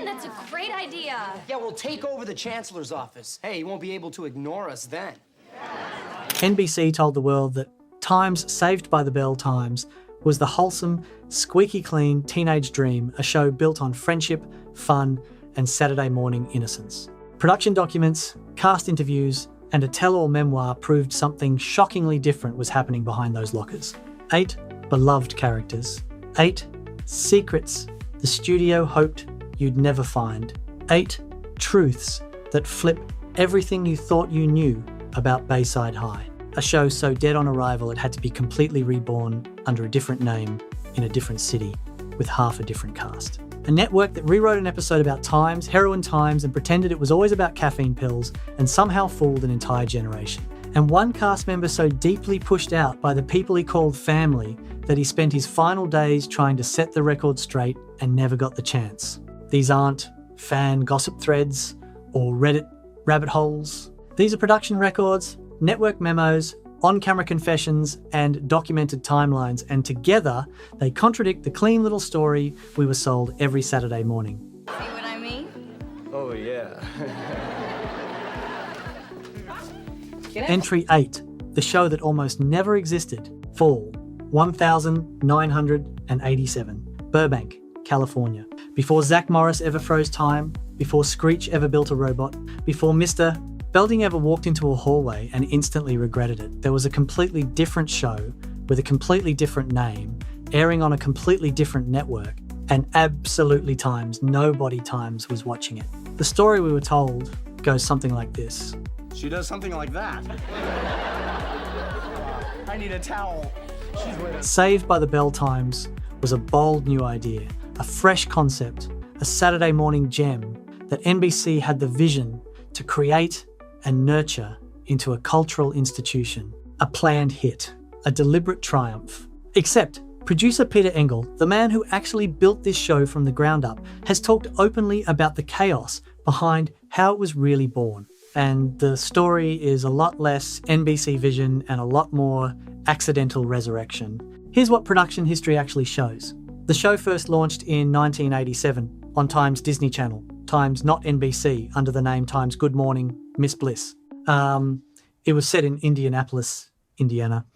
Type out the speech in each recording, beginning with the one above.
in, that's a great idea. Yeah, we'll take over the Chancellor's office. Hey, he won't be able to ignore us then. NBC told the world that Times Saved by the Bell Times was the wholesome, squeaky clean teenage dream, a show built on friendship, fun, and Saturday morning innocence. Production documents, cast interviews, and a tell-all memoir proved something shockingly different was happening behind those lockers. 8 beloved characters. 8 secrets the studio hoped you'd never find. 8 truths that flip everything you thought you knew about Bayside High. A show so dead on arrival it had to be completely reborn under a different name in a different city with half a different cast. A network that rewrote an episode about Times, heroin Times, and pretended it was always about caffeine pills and somehow fooled an entire generation. And one cast member so deeply pushed out by the people he called family that he spent his final days trying to set the record straight and never got the chance. These aren't fan gossip threads or Reddit rabbit holes. These are production records, network memos, on-camera confessions, and documented timelines, and together they contradict the clean little story we were sold every Saturday morning. See what I mean? Oh, yeah. Entry 8, the show that almost never existed. Fall, 1987, Burbank, California. Before Zach Morris ever froze time, before Screech ever built a robot, before Mr. Belding ever walked into a hallway and instantly regretted it, there was a completely different show with a completely different name, airing on a completely different network, and absolutely nobody was watching it. The story we were told goes something like this. She does something like that. I need a towel. Saved by the Bell Times was a bold new idea, a fresh concept, a Saturday morning gem that NBC had the vision to create and nurture into a cultural institution, a planned hit, a deliberate triumph. Except producer Peter Engel, the man who actually built this show from the ground up, has talked openly about the chaos behind how it was really born. And the story is a lot less NBC vision and a lot more accidental resurrection. Here's what production history actually shows. The show first launched in 1987 on Times Disney Channel, Times not NBC, under the name Times Good Morning, Miss Bliss. It was set in Indianapolis, Indiana,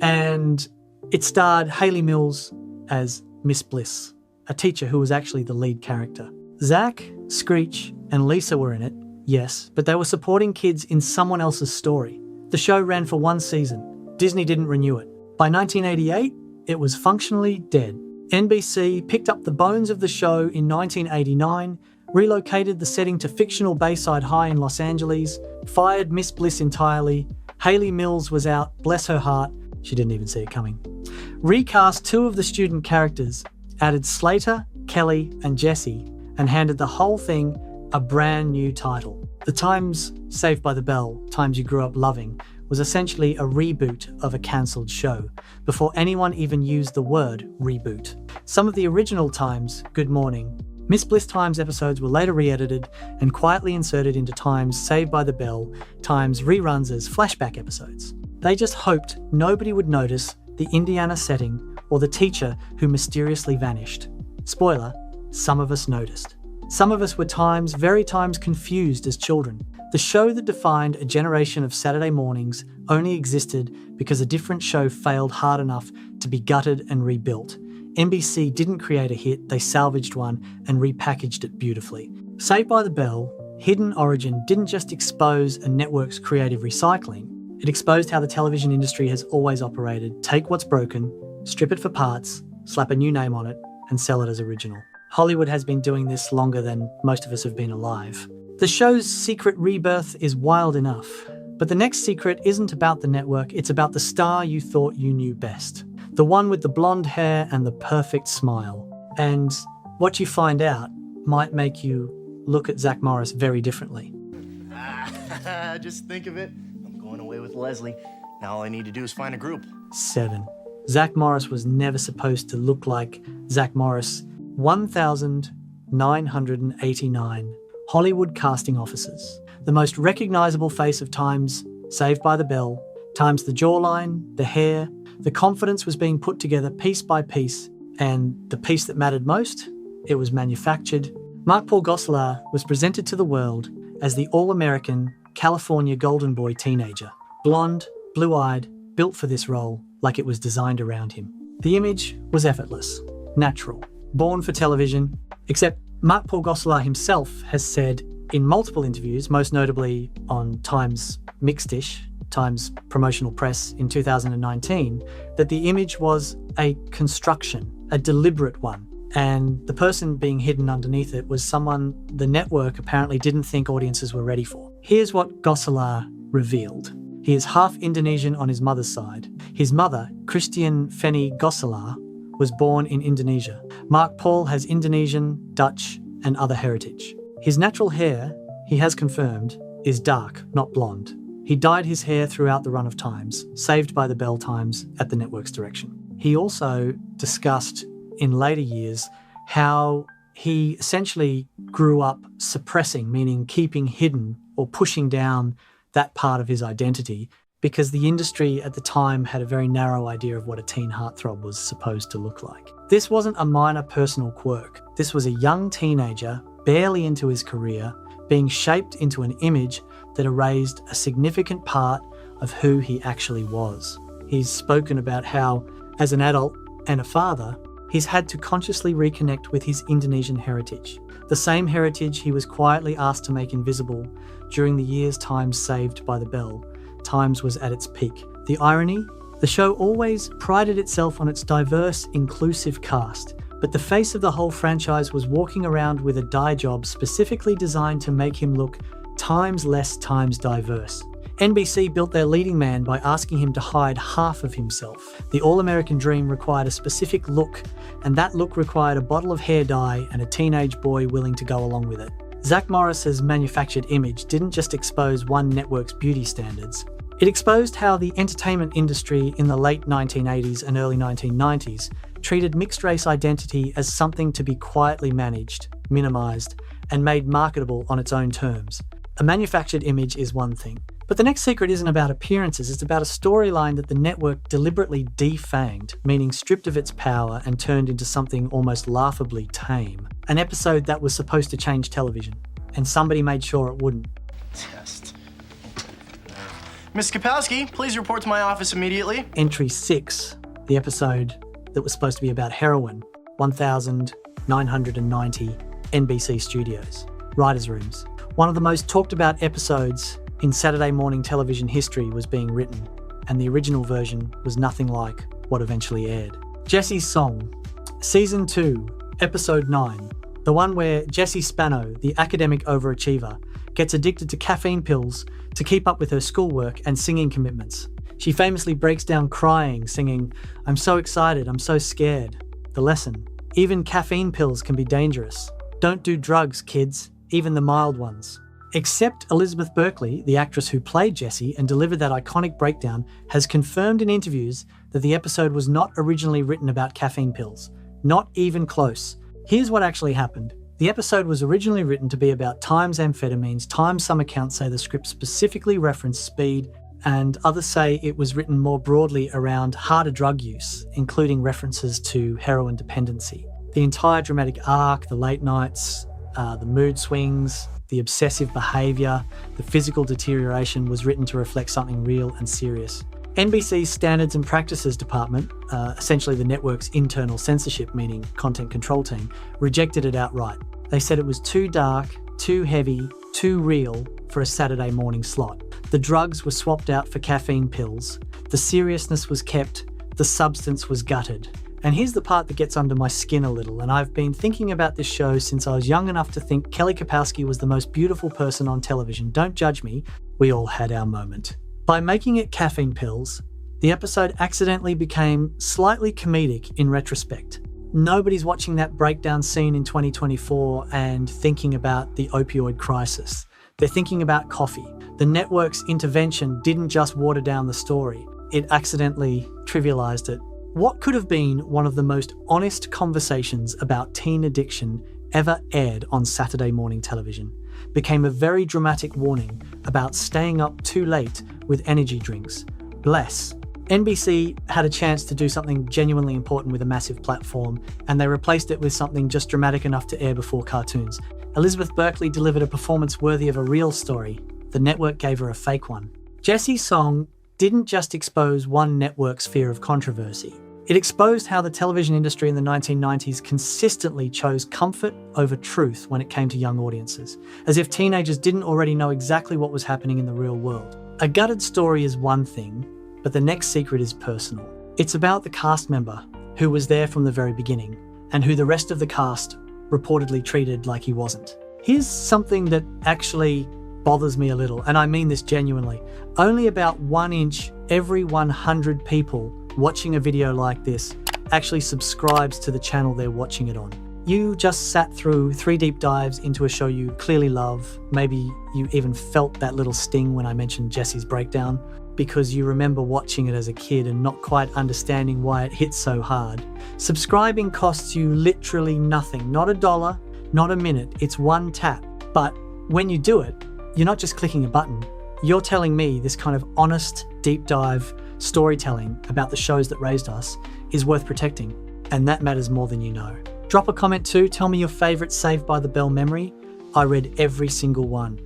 and it starred Hayley Mills as Miss Bliss, a teacher who was actually the lead character. Zach, Screech, and Lisa were in it, yes, but they were supporting kids in someone else's story. The show ran for 1 season. Disney didn't renew it. By 1988, it was functionally dead. NBC picked up the bones of the show in 1989, relocated the setting to fictional Bayside High in Los Angeles, fired Miss Bliss entirely. Hayley Mills was out, bless her heart, she didn't even see it coming. Recast 2 of the student characters, added Slater, Kelly, and Jesse, and handed the whole thing a brand new title. The Times Saved by the Bell, Times You Grew Up Loving, was essentially a reboot of a cancelled show, before anyone even used the word reboot. Some of the original Times Good Morning, Miss Bliss Times episodes were later re-edited and quietly inserted into Times Saved by the Bell, Times reruns as flashback episodes. They just hoped nobody would notice the Indiana setting or the teacher who mysteriously vanished. Spoiler, some of us noticed. Some of us were very times confused as children. The show that defined a generation of Saturday mornings only existed because a different show failed hard enough to be gutted and rebuilt. NBC didn't create a hit, they salvaged one and repackaged it beautifully. Saved by the Bell, Hidden Origin didn't just expose a network's creative recycling, it exposed how the television industry has always operated. Take what's broken, strip it for parts, slap a new name on it, and sell it as original. Hollywood has been doing this longer than most of us have been alive. The show's secret rebirth is wild enough, but the next secret isn't about the network, it's about the star you thought you knew best. The one with the blonde hair and the perfect smile. And what you find out might make you look at Zach Morris very differently. Just think of it. I'm going away with Leslie. Now all I need to do is find a group. 7. Zach Morris was never supposed to look like Zach Morris. 1,989 Hollywood casting offices. The most recognisable face of Times Saved by the Bell, Times the jawline, the hair, the confidence was being put together piece by piece, and the piece that mattered most, it was manufactured Mark Paul Gosselaar was presented to the world as the all-American California golden boy teenager. Blonde, blue-eyed, built for this role like it was designed around him. The image was effortless, natural, born for television, except Mark Paul Gosselaar himself has said in multiple interviews, most notably on Time's Mixed-ish, Time's promotional press in 2019, that the image was a construction, a deliberate one. And the person being hidden underneath it was someone the network apparently didn't think audiences were ready for. Here's what Gosselaar revealed. He is half Indonesian on his mother's side. His mother, Christian Feni Gosselaar, was born in Indonesia. Mark Paul has Indonesian, Dutch, and other heritage. His natural hair, he has confirmed, is dark, not blonde. He dyed his hair throughout the run of Times, saved by the Bell Times at the network's direction. He also discussed in later years how he essentially grew up suppressing, meaning keeping hidden or pushing down that part of his identity, because the industry at the time had a very narrow idea of what a teen heartthrob was supposed to look like. This wasn't a minor personal quirk. This was a young teenager, barely into his career, being shaped into an image that erased a significant part of who he actually was. He's spoken about how, as an adult and a father, he's had to consciously reconnect with his Indonesian heritage, the same heritage he was quietly asked to make invisible during the years Times saved by the Bell. Times was at its peak. The irony? The show always prided itself on its diverse, inclusive cast, but the face of the whole franchise was walking around with a dye job specifically designed to make him look times less times diverse. NBC built their leading man by asking him to hide half of himself. The all-American dream required a specific look, and that look required a bottle of hair dye and a teenage boy willing to go along with it. Zach Morris's manufactured image didn't just expose one network's beauty standards. It exposed how the entertainment industry in the late 1980s and early 1990s treated mixed-race identity as something to be quietly managed, minimised, and made marketable on its own terms. A manufactured image is one thing, but the next secret isn't about appearances, it's about a storyline that the network deliberately defanged, meaning stripped of its power and turned into something almost laughably tame. An episode that was supposed to change television, and somebody made sure it wouldn't. Test. Miss Kapowski, please report to my office immediately. Entry 6, the episode that was supposed to be about heroin, 1990 NBC Studios, writers' rooms. One of the most talked about episodes in Saturday morning television history was being written, and the original version was nothing like what eventually aired. Jesse's Song, Season 2, Episode 9, the one where Jessie Spano, the academic overachiever, gets addicted to caffeine pills to keep up with her schoolwork and singing commitments. She famously breaks down crying, singing, "I'm so excited, I'm so scared." The lesson: even caffeine pills can be dangerous. Don't do drugs, kids, even the mild ones. Except Elizabeth Berkley, the actress who played Jessie and delivered that iconic breakdown, has confirmed in interviews that the episode was not originally written about caffeine pills. Not even close. Here's what actually happened. The episode was originally written to be about Times amphetamines. Times, some accounts say the script specifically referenced speed, and others say it was written more broadly around harder drug use, including references to heroin dependency. The entire dramatic arc, the late nights, the mood swings, the obsessive behaviour, the physical deterioration was written to reflect something real and serious. NBC's Standards and Practices Department, essentially the network's internal censorship, meaning content control team, rejected it outright. They said it was too dark, too heavy, too real for a Saturday morning slot. The drugs were swapped out for caffeine pills, the seriousness was kept, the substance was gutted. And here's the part that gets under my skin a little, and I've been thinking about this show since I was young enough to think Kelly Kapowski was the most beautiful person on television. Don't judge me, we all had our moment. By making it caffeine pills, the episode accidentally became slightly comedic in retrospect. Nobody's watching that breakdown scene in 2024 and thinking about the opioid crisis. They're thinking about coffee. The network's intervention didn't just water down the story, it accidentally trivialized it. What could have been one of the most honest conversations about teen addiction ever aired on Saturday morning television became a very dramatic warning about staying up too late with energy drinks. Bless NBC had a chance to do something genuinely important with a massive platform, and they replaced it with something just dramatic enough to air before cartoons. Elizabeth Berkley delivered a performance worthy of a real story. The network gave her a fake one. Jessie's song didn't just expose one network's fear of controversy. It exposed how the television industry in the 1990s consistently chose comfort over truth when it came to young audiences, as if teenagers didn't already know exactly what was happening in the real world. A gutted story is one thing, but the next secret is personal. It's about the cast member who was there from the very beginning and who the rest of the cast reportedly treated like he wasn't. Here's something that actually bothers me a little, and I mean this genuinely. Only about 1 inch every 100 people watching a video like this actually subscribes to the channel they're watching it on. You just sat through 3 deep dives into a show you clearly love. Maybe you even felt that little sting when I mentioned Jessie's breakdown, because you remember watching it as a kid and not quite understanding why it hit so hard. Subscribing costs you literally nothing, not $1, not a minute, it's 1 tap. But when you do it, you're not just clicking a button, you're telling me this kind of honest, deep dive storytelling about the shows that raised us is worth protecting, and that matters more than you know. Drop a comment too, tell me your favourite Saved by the Bell memory. I read every single one.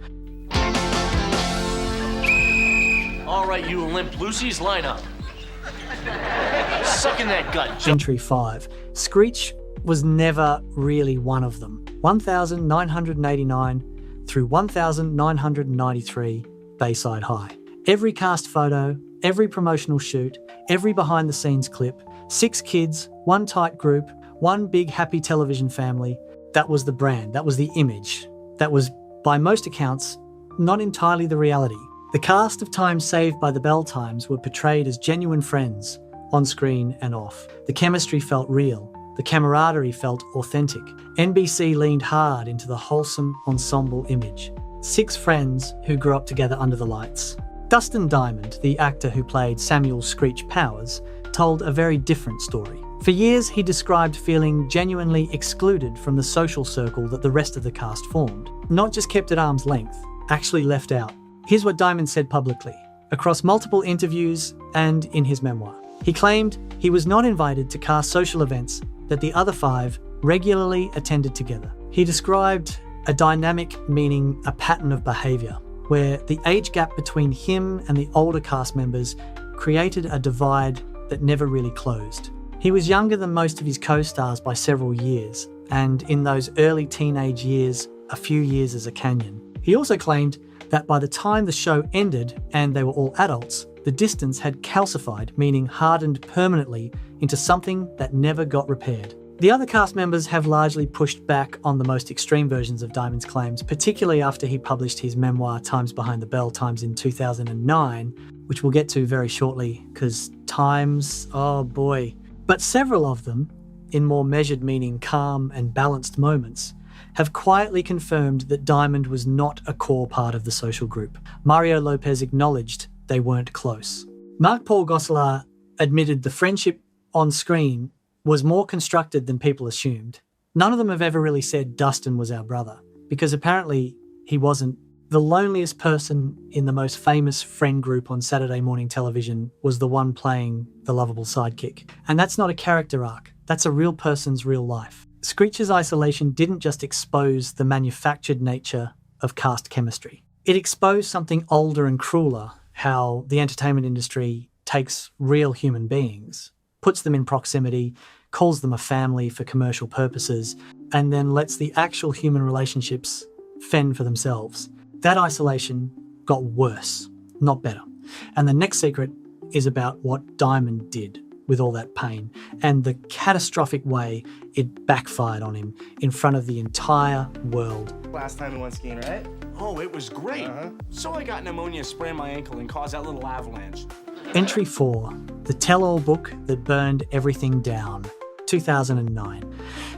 All right, you limp Lucy's, line up. Suck in that gut. Entry 5. Screech was never really one of them. 1989 through 1993 Bayside High. Every cast photo, every promotional shoot, every behind-the-scenes clip, 6 kids, 1 tight group, 1 big happy television family. That was the brand, that was the image. That was, by most accounts, not entirely the reality. The cast of Time Saved by the Bell Times were portrayed as genuine friends, on screen and off. The chemistry felt real. The camaraderie felt authentic. NBC leaned hard into the wholesome ensemble image. 6 friends who grew up together under the lights. Dustin Diamond, the actor who played Samuel Screech Powers, told a very different story. For years, he described feeling genuinely excluded from the social circle that the rest of the cast formed. Not just kept at arm's length, actually left out. Here's what Diamond said publicly, across multiple interviews and in his memoir. He claimed he was not invited to cast social events that the other 5 regularly attended together. He described a dynamic, meaning a pattern of behaviour, where the age gap between him and the older cast members created a divide that never really closed. He was younger than most of his co-stars by several years, and in those early teenage years, a few years as a canyon. He also claimed that by the time the show ended and they were all adults, the distance had calcified, meaning hardened permanently into something that never got repaired. The other cast members have largely pushed back on the most extreme versions of Diamond's claims, particularly after he published his memoir, Times Behind the Bell Times, in 2009, which we'll get to very shortly, because times, oh boy. But several of them, in more measured meaning calm and balanced moments, have quietly confirmed that Diamond was not a core part of the social group. Mario Lopez acknowledged they weren't close. Mark-Paul Gosselaar admitted the friendship on screen was more constructed than people assumed. None of them have ever really said Dustin was our brother, because apparently he wasn't. The loneliest person in the most famous friend group on Saturday morning television was the one playing the lovable sidekick. And that's not a character arc, that's a real person's real life. Screech's isolation didn't just expose the manufactured nature of cast chemistry. It exposed something older and crueler, how the entertainment industry takes real human beings, puts them in proximity, calls them a family for commercial purposes, and then lets the actual human relationships fend for themselves. That isolation got worse, not better. And the next secret is about what Diamond did with all that pain and the catastrophic way it backfired on him in front of the entire world. Last time we went skiing, right? Oh, it was great. So I got pneumonia, sprained my ankle, and caused that little avalanche. Entry 4, the tell-all book that burned everything down, 2009.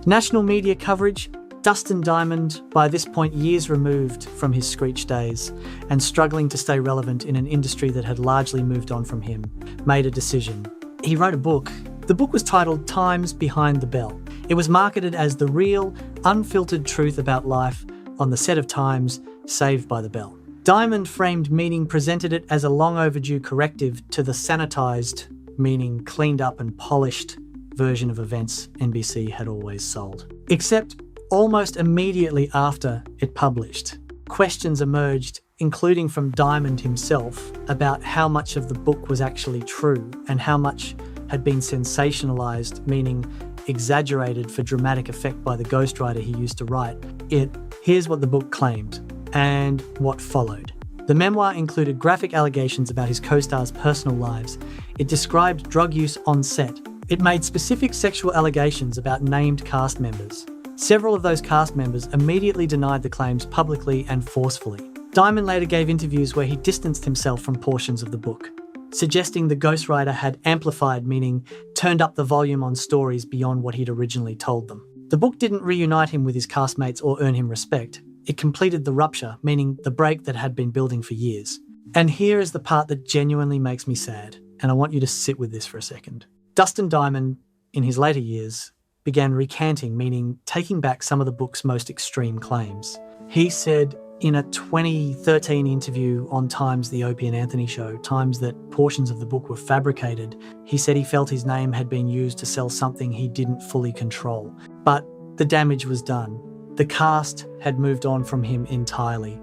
National media coverage, Dustin Diamond, by this point years removed from his Screech days and struggling to stay relevant in an industry that had largely moved on from him, made a decision. He wrote a book. The book was titled Times Behind the Bell. It was marketed as the real, unfiltered truth about life on the set of Times Saved by the Bell. Diamond framed meaning presented it as a long overdue corrective to the sanitized, meaning cleaned up and polished version of events NBC had always sold. Except almost immediately after it published, questions emerged, including from Diamond himself, about how much of the book was actually true and how much had been sensationalized, meaning exaggerated for dramatic effect by the ghostwriter he used to write it. Here's what the book claimed and what followed. The memoir included graphic allegations about his co-stars' personal lives. It described drug use on set. It made specific sexual allegations about named cast members. Several of those cast members immediately denied the claims publicly and forcefully. Diamond later gave interviews where he distanced himself from portions of the book, suggesting the ghostwriter had amplified, meaning turned up the volume on stories beyond what he'd originally told them. The book didn't reunite him with his castmates or earn him respect. It completed the rupture, meaning the break that had been building for years. And here is the part that genuinely makes me sad, and I want you to sit with this for a second. Dustin Diamond, in his later years, began recanting, meaning taking back some of the book's most extreme claims. He said in a 2013 interview on Time's The Opie and Anthony Show, Times, that portions of the book were fabricated. He said he felt his name had been used to sell something he didn't fully control. But the damage was done. The cast had moved on from him entirely.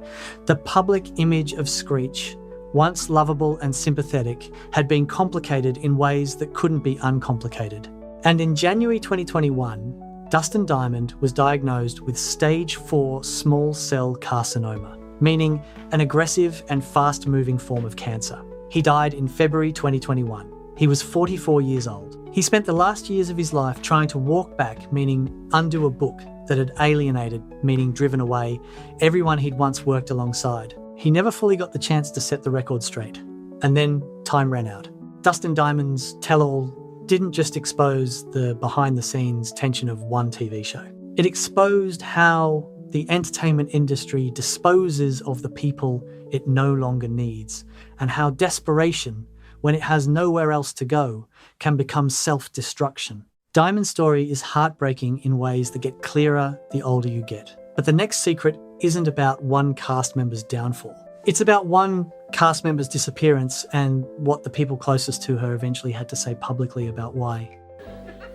The public image of Screech, once lovable and sympathetic, had been complicated in ways that couldn't be uncomplicated. And in January 2021, Dustin Diamond was diagnosed with stage 4 small cell carcinoma, meaning an aggressive and fast-moving form of cancer. He died in February 2021. He was 44 years old. He spent the last years of his life trying to walk back, meaning undo a book that had alienated, meaning driven away, everyone he'd once worked alongside. He never fully got the chance to set the record straight. And then time ran out. Dustin Diamond's tell-all didn't just expose the behind-the-scenes tension of one TV show. It exposed how the entertainment industry disposes of the people it no longer needs, and how desperation, when it has nowhere else to go, can become self-destruction. Diamond's story is heartbreaking in ways that get clearer the older you get. But the next secret isn't about one cast member's downfall. It's about one cast member's disappearance and what the people closest to her eventually had to say publicly about why.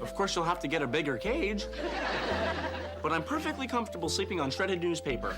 Of course, you'll have to get a bigger cage. But I'm perfectly comfortable sleeping on shredded newspaper.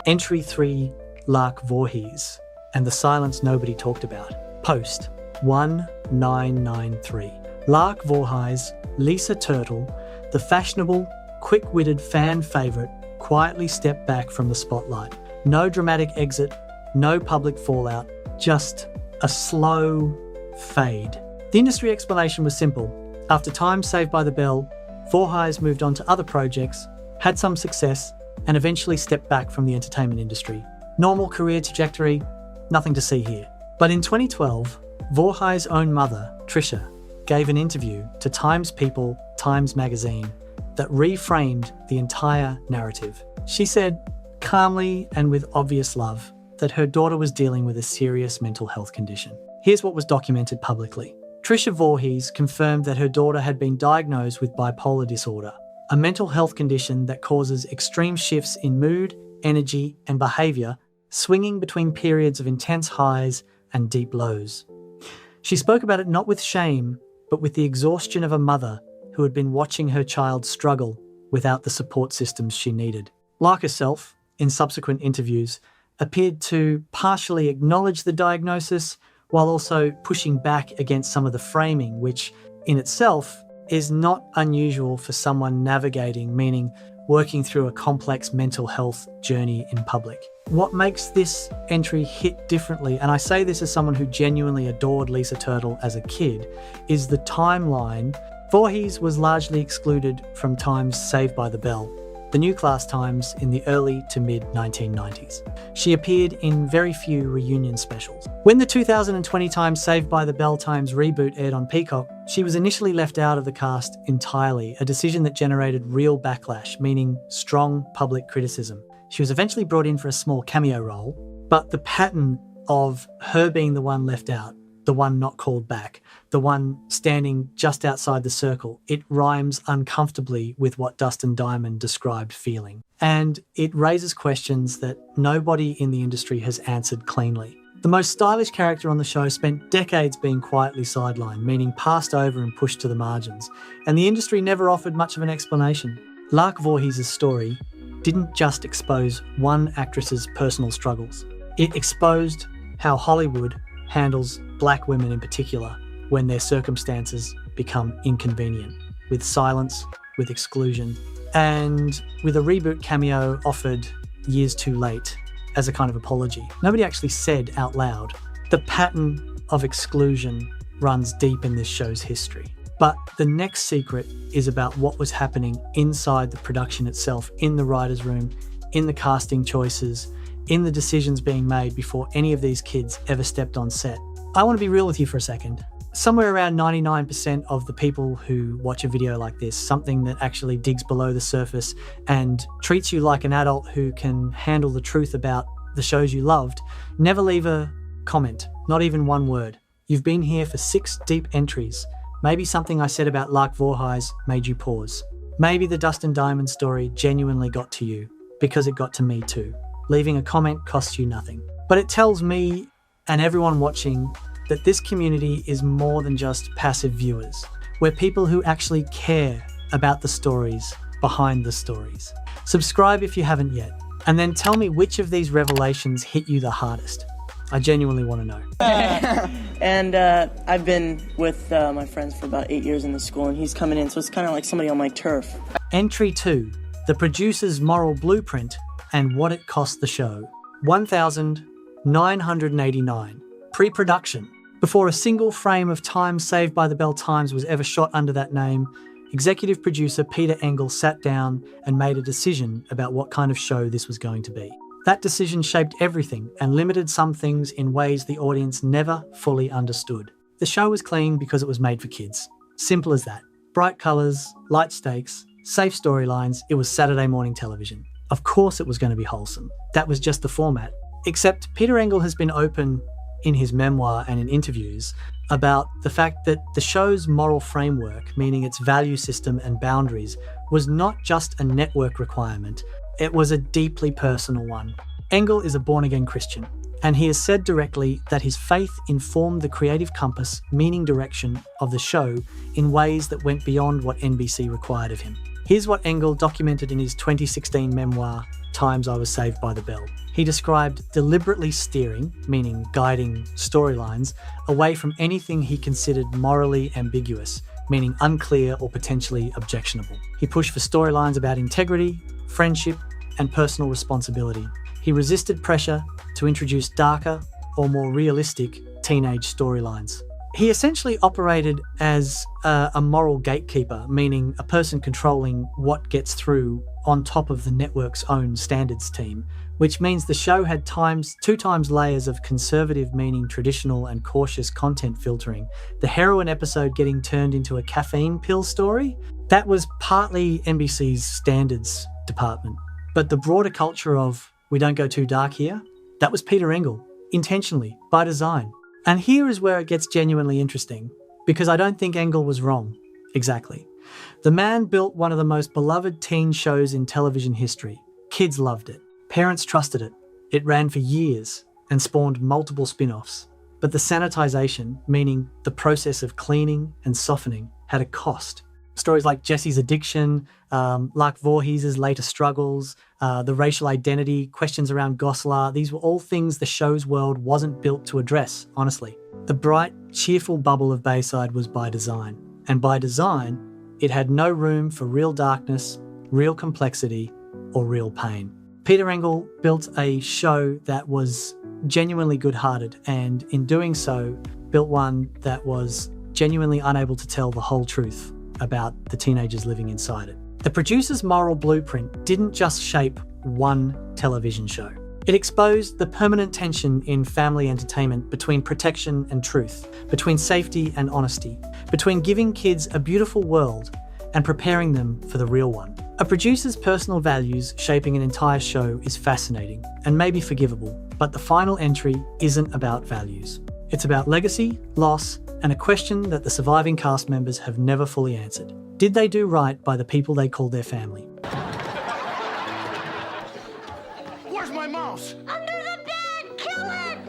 Entry 3, Lark Vorheis, and the silence nobody talked about. Post 1993. Lark Vorheis, Lisa Turtle, the fashionable, quick-witted fan favourite, quietly stepped back from the spotlight. No dramatic exit, no public fallout, just a slow fade. The industry explanation was simple. After Time Saved by the Bell, Vorheis moved on to other projects, had some success, and eventually stepped back from the entertainment industry. Normal career trajectory, nothing to see here. But in 2012, Vorheis' own mother, Trisha, gave an interview to Times People, Times Magazine, that reframed the entire narrative. She said, calmly and with obvious love, that her daughter was dealing with a serious mental health condition. Here's what was documented publicly. Trisha Voorhees confirmed that her daughter had been diagnosed with bipolar disorder, a mental health condition that causes extreme shifts in mood, energy, and behaviour, swinging between periods of intense highs and deep lows. She spoke about it not with shame, but with the exhaustion of a mother who had been watching her child struggle without the support systems she needed. Lark herself, in subsequent interviews, appeared to partially acknowledge the diagnosis while also pushing back against some of the framing, which in itself is not unusual for someone navigating, meaning working through a complex mental health journey in public. What makes this entry hit differently, and I say this as someone who genuinely adored Lisa Turtle as a kid, is the timeline. Voorhees was largely excluded from Times Saved by the Bell, the new class Times in the early to mid-1990s. She appeared in very few reunion specials. When the 2020 Times Saved by the Bell Times reboot aired on Peacock, she was initially left out of the cast entirely, a decision that generated real backlash, meaning strong public criticism. She was eventually brought in for a small cameo role, but the pattern of her being the one left out, the one not called back, the one standing just outside the circle, it rhymes uncomfortably with what Dustin Diamond described feeling. and it raises questions that nobody in the industry has answered cleanly. The most stylish character on the show spent decades being quietly sidelined, meaning passed over and pushed to the margins, and the industry never offered much of an explanation. Lark Vorheis' story didn't just expose one actress's personal struggles. It exposed how Hollywood handles black women in particular when their circumstances become inconvenient, with silence, with exclusion, and with a reboot cameo offered years too late as a kind of apology. Nobody actually said out loud. The pattern of exclusion runs deep in this show's history. But the next secret is about what was happening inside the production itself, in the writer's room, in the casting choices, in the decisions being made before any of these kids ever stepped on set. I want to be real with you for a second. Somewhere around 99% of the people who watch a video like this, something that actually digs below the surface and treats you like an adult who can handle the truth about the shows you loved, never leave a comment, not even one word. You've been here for 6 deep entries. Maybe something I said about Lark Vorheis made you pause. Maybe the Dust and Diamond story genuinely got to you, because it got to me too. Leaving a comment costs you nothing. But it tells me and everyone watching that this community is more than just passive viewers. We're people who actually care about the stories behind the stories. Subscribe if you haven't yet, and then tell me which of these revelations hit you the hardest. I genuinely want to know. And I've been with my friends for about 8 years in the school, and he's coming in, so it's kind of like somebody on my turf. Entry 2, the producer's moral blueprint and what it cost the show. 1,989. Pre-production. Before a single frame of Time Saved by the Bell Times was ever shot under that name, executive producer Peter Engel sat down and made a decision about what kind of show this was going to be. That decision shaped everything and limited some things in ways the audience never fully understood. The show was clean because it was made for kids. Simple as that. Bright colours, light stakes, safe storylines. It was Saturday morning television. Of course it was going to be wholesome. That was just the format. Except Peter Engel has been open in his memoir and in interviews about the fact that the show's moral framework, meaning its value system and boundaries, was not just a network requirement, it was a deeply personal one. Engel is a born-again Christian, and he has said directly that his faith informed the creative compass, meaning direction, of the show in ways that went beyond what NBC required of him. Here's what Engel documented in his 2016 memoir, Times I Was Saved by the Bell. He described deliberately steering, meaning guiding storylines, away from anything he considered morally ambiguous, meaning unclear or potentially objectionable. He pushed for storylines about integrity, friendship, and personal responsibility. He resisted pressure to introduce darker or more realistic teenage storylines. He essentially operated as a moral gatekeeper, meaning a person controlling what gets through on top of the network's own standards team, which means the show had 2 times layers of conservative, meaning traditional and cautious content filtering. The heroin episode getting turned into a caffeine pill story, that was partly NBC's standards department. But the broader culture of we don't go too dark here, that was Peter Engel, intentionally, by design. And here is where it gets genuinely interesting, because I don't think Engel was wrong. Exactly. The man built one of the most beloved teen shows in television history. Kids loved it. Parents trusted it. It ran for years and spawned multiple spin-offs. But the sanitization, meaning the process of cleaning and softening, had a cost. Stories like Jesse's addiction, Lark Vorheis' later struggles, the racial identity, questions around Goslar, these were all things the show's world wasn't built to address, honestly. The bright, cheerful bubble of Bayside was by design. And by design, it had no room for real darkness, real complexity, or real pain. Peter Engel built a show that was genuinely good-hearted, and in doing so, built one that was genuinely unable to tell the whole truth about the teenagers living inside it. The producer's moral blueprint didn't just shape one television show. It exposed the permanent tension in family entertainment between protection and truth, between safety and honesty, between giving kids a beautiful world and preparing them for the real one. A producer's personal values shaping an entire show is fascinating and maybe forgivable, but the final entry isn't about values. It's about legacy, loss, and a question that the surviving cast members have never fully answered. Did they do right by the people they called their family? Where's my mouse? Under the bed! Kill it!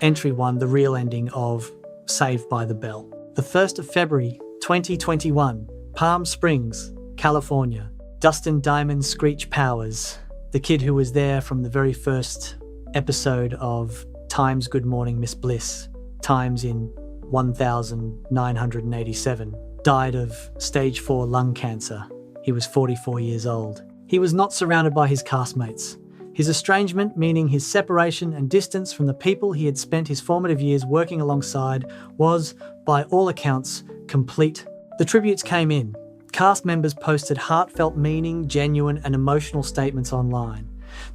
Entry 1, the real ending of Saved by the Bell. The 1st of February, 2021, Palm Springs, California. Dustin Diamond Screech Powers, the kid who was there from the very first episode of Times Good Morning Miss Bliss, Times in 1987, died of stage 4 lung cancer. He was 44 years old. He was not surrounded by his castmates. His estrangement, meaning his separation and distance from the people he had spent his formative years working alongside, was, by all accounts, complete. The tributes came in. Cast members posted heartfelt meaning, genuine and emotional statements online.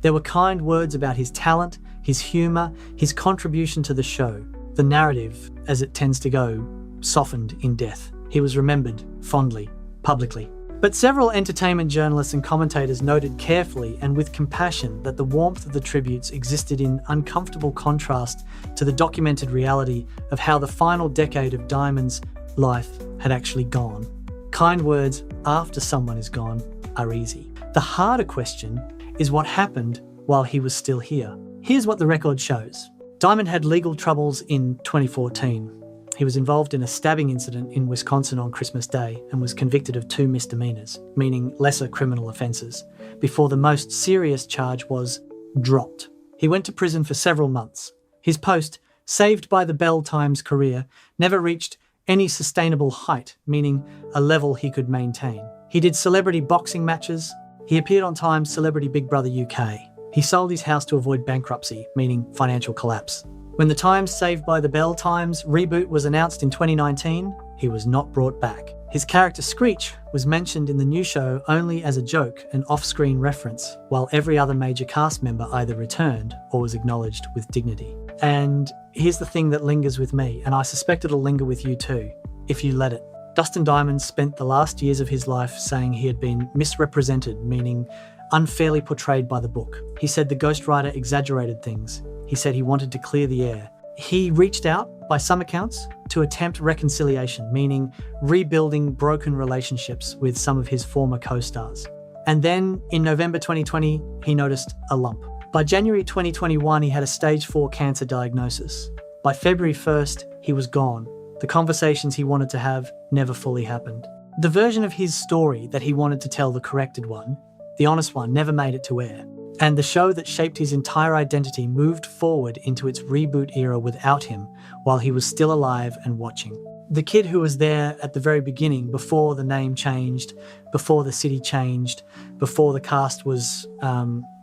There were kind words about his talent, his humour, his contribution to the show. The narrative, as it tends to go, softened in death. He was remembered fondly, publicly. But several entertainment journalists and commentators noted carefully and with compassion that the warmth of the tributes existed in uncomfortable contrast to the documented reality of how the final decade of Diamond's life had actually gone. Kind words after someone is gone are easy. The harder question is what happened while he was still here. Here's what the record shows. Diamond had legal troubles in 2014. He was involved in a stabbing incident in Wisconsin on Christmas Day and was convicted of 2 misdemeanors, meaning lesser criminal offences, before the most serious charge was dropped. He went to prison for several months. His post, Saved by the Bell Times career, never reached any sustainable height, meaning a level he could maintain. He did celebrity boxing matches. He appeared on Time's Celebrity Big Brother UK. He sold his house to avoid bankruptcy, meaning financial collapse. When the Times Saved by the Bell Times reboot was announced in 2019, he was not brought back. His character Screech was mentioned in the new show only as a joke and off-screen reference, while every other major cast member either returned or was acknowledged with dignity. And here's the thing that lingers with me, and I suspect it'll linger with you too, if you let it. Dustin Diamond spent the last years of his life saying he had been misrepresented, meaning unfairly portrayed by the book. He said the ghostwriter exaggerated things. He said he wanted to clear the air. He reached out, by some accounts, to attempt reconciliation, meaning rebuilding broken relationships with some of his former co-stars. And then, in November 2020, he noticed a lump. By January 2021, he had a stage 4 cancer diagnosis. By February 1st, he was gone. The conversations he wanted to have never fully happened. The version of his story that he wanted to tell, the corrected one, the honest one, never made it to air. And the show that shaped his entire identity moved forward into its reboot era without him, while he was still alive and watching. The kid who was there at the very beginning, before the name changed, before the city changed, before the cast was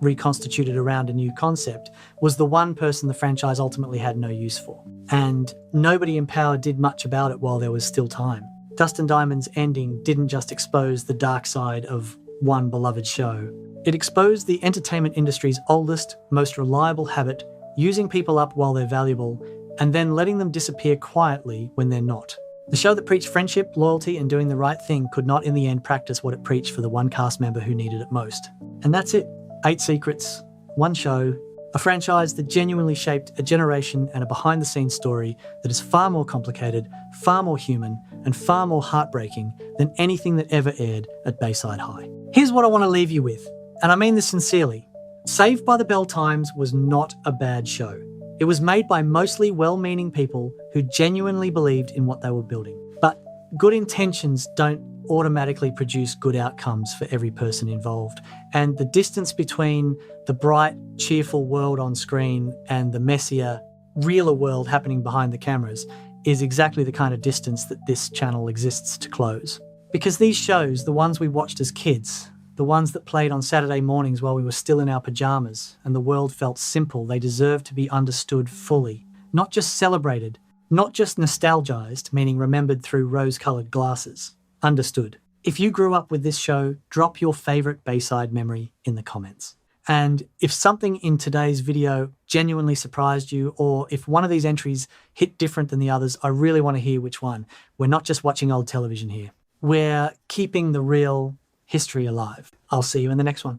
reconstituted around a new concept, was the one person the franchise ultimately had no use for. And nobody in power did much about it while there was still time. Dustin Diamond's ending didn't just expose the dark side of one beloved show. It exposed the entertainment industry's oldest, most reliable habit, using people up while they're valuable, and then letting them disappear quietly when they're not. The show that preached friendship, loyalty, and doing the right thing could not in the end practice what it preached for the one cast member who needed it most. And that's it. 8 secrets, 1 show, a franchise that genuinely shaped a generation and a behind-the-scenes story that is far more complicated, far more human, and far more heartbreaking than anything that ever aired at Bayside High. Here's what I want to leave you with, and I mean this sincerely. Saved by the Bell Times was not a bad show. It was made by mostly well-meaning people who genuinely believed in what they were building. But good intentions don't automatically produce good outcomes for every person involved. And the distance between the bright, cheerful world on screen and the messier, realer world happening behind the cameras is exactly the kind of distance that this channel exists to close. Because these shows, the ones we watched as kids, the ones that played on Saturday mornings while we were still in our pajamas and the world felt simple, they deserve to be understood fully, not just celebrated, not just nostalgized, meaning remembered through rose-coloured glasses. Understood. If you grew up with this show, drop your favourite Bayside memory in the comments. And if something in today's video genuinely surprised you, or if one of these entries hit different than the others, I really want to hear which one. We're not just watching old television here. We're keeping the real history alive. I'll see you in the next one.